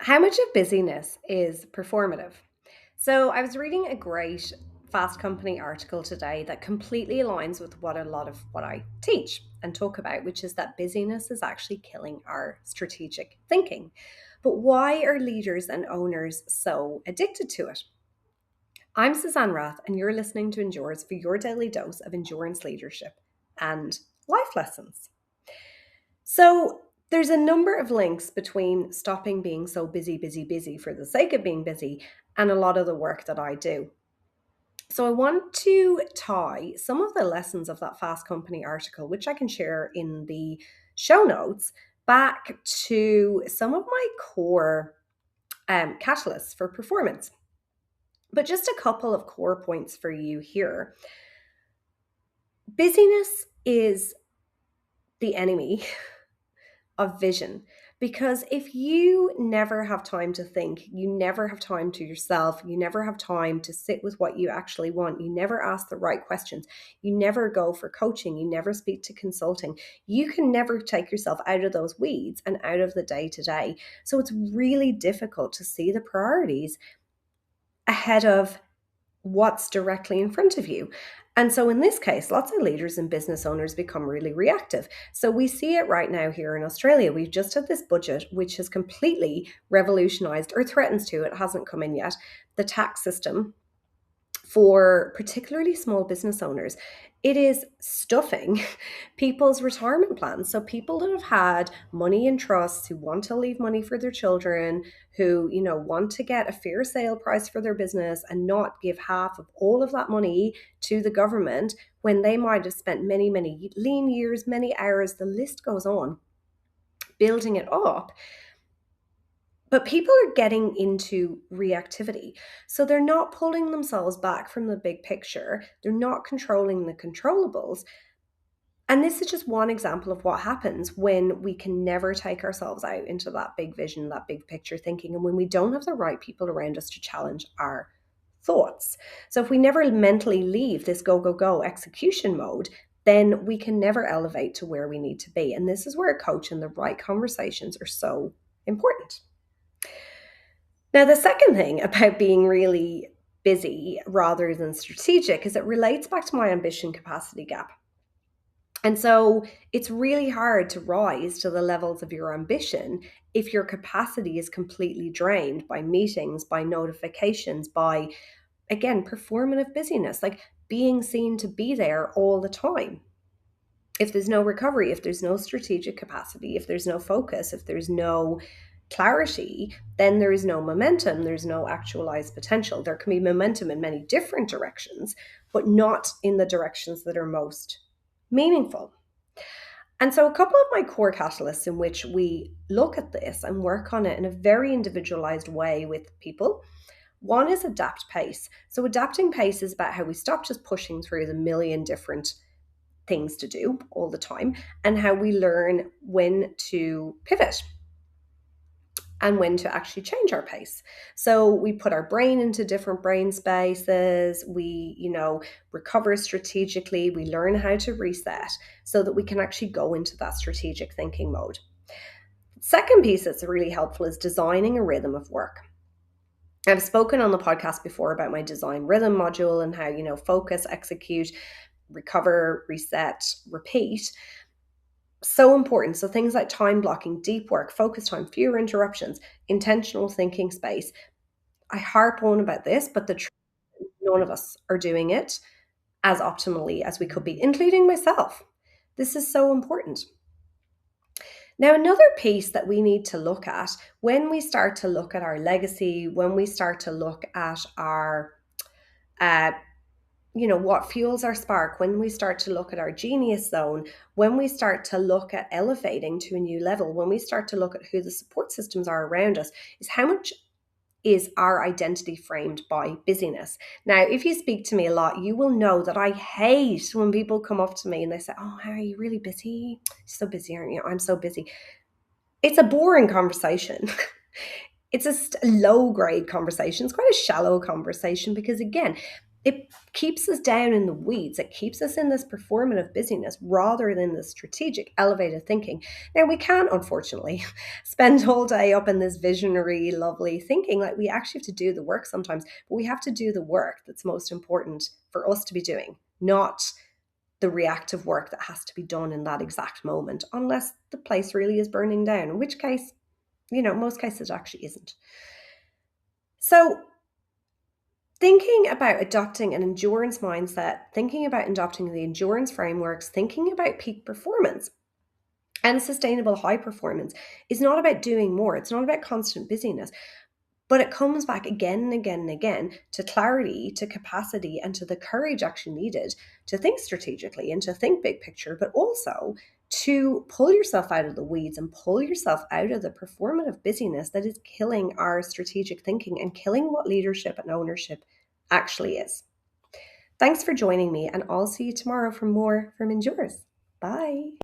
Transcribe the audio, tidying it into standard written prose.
How much of busyness is performative? So, I was reading a great Fast Company article today that completely aligns with what a lot of what I teach and talk about, which is that busyness is actually killing our strategic thinking. But why are leaders and owners so addicted to it? I'm Suzanne Rath, and you're listening to Endurance for your daily dose of endurance leadership and life lessons. So, there's a number of links between stopping being so busy for the sake of being busy and a lot of the work that I do. So, I want to tie some of the lessons of that Fast Company article, which I can share in the show notes, back to some of my core catalysts for performance. But just a couple of core points for you here. Busyness is the enemy of vision. Because if you never have time to think, you never have time to yourself, you never have time to sit with what you actually want, you never ask the right questions, you never go for coaching, you never speak to consulting, you can never take yourself out of those weeds and out of the day to day. So it's really difficult to see the priorities ahead of what's directly in front of you. And so in this case, lots of leaders and business owners become really reactive. So we see it right now here in Australia. We've just had this budget, which has completely revolutionized, or threatens to, it hasn't come in yet, the tax system for particularly small business owners. It is stuffing people's retirement plans. So people that have had money in trusts, who want to leave money for their children, who, want to get a fair sale price for their business and not give half of all of that money to the government when they might have spent many, many lean years, many hours, the list goes on, building it up. But people are getting into reactivity. So they're not pulling themselves back from the big picture. They're not controlling the controllables. And this is just one example of what happens when we can never take ourselves out into that big vision, that big picture thinking, and when we don't have the right people around us to challenge our thoughts. So if we never mentally leave this go, go, go execution mode, then we can never elevate to where we need to be. And this is where a coach and the right conversations are so important. Now, the second thing about being really busy rather than strategic is it relates back to my ambition capacity gap. And so it's really hard to rise to the levels of your ambition if your capacity is completely drained by meetings, by notifications, by, again, performative busyness, like being seen to be there all the time. If there's no recovery, if there's no strategic capacity, if there's no focus, if there's no clarity, then there is no momentum, there's no actualized potential. There can be momentum in many different directions, but not in the directions that are most meaningful. And so a couple of my core catalysts in which we look at this and work on it in a very individualized way with people. One is adapt pace. So adapting pace is about how we stop just pushing through the million different things to do all the time and how we learn when to pivot and when to actually change our pace. So we put our brain into different brain spaces, we, recover strategically, we learn how to reset so that we can actually go into that strategic thinking mode. Second piece that's really helpful is designing a rhythm of work. I've spoken on the podcast before about my design rhythm module and how, focus, execute, recover, reset, repeat. So important. So things like time blocking, deep work, focus time, fewer interruptions, intentional thinking space. I harp on about this, but the truth is none of us are doing it as optimally as we could be, including myself. This is so important. Now, another piece that we need to look at when we start to look at our legacy, when we start to look at our what fuels our spark, when we start to look at our genius zone, when we start to look at elevating to a new level, when we start to look at who the support systems are around us, is how much is our identity framed by busyness. Now, if you speak to me a lot, you will know that I hate when people come up to me and they say, "Oh, are you really busy? You're so busy, aren't you?" "I'm so busy." It's a boring conversation. It's a low grade conversation. It's quite a shallow conversation because, again, it keeps us down in the weeds. It keeps us in this performative busyness rather than the strategic, elevated thinking. Now, we can, unfortunately, spend all day up in this visionary, lovely thinking. Like, we actually have to do the work sometimes, but we have to do the work that's most important for us to be doing, not the reactive work that has to be done in that exact moment, unless the place really is burning down, in which case, most cases it actually isn't. So, thinking about adopting an endurance mindset, thinking about adopting the endurance frameworks, thinking about peak performance and sustainable high performance is not about doing more. It's not about constant busyness, but it comes back again and again and again to clarity, to capacity, and to the courage actually needed to think strategically and to think big picture, but also to pull yourself out of the weeds and pull yourself out of the performative busyness that is killing our strategic thinking and killing what leadership and ownership actually is. Thanks for joining me, and I'll see you tomorrow for more from Endures. Bye.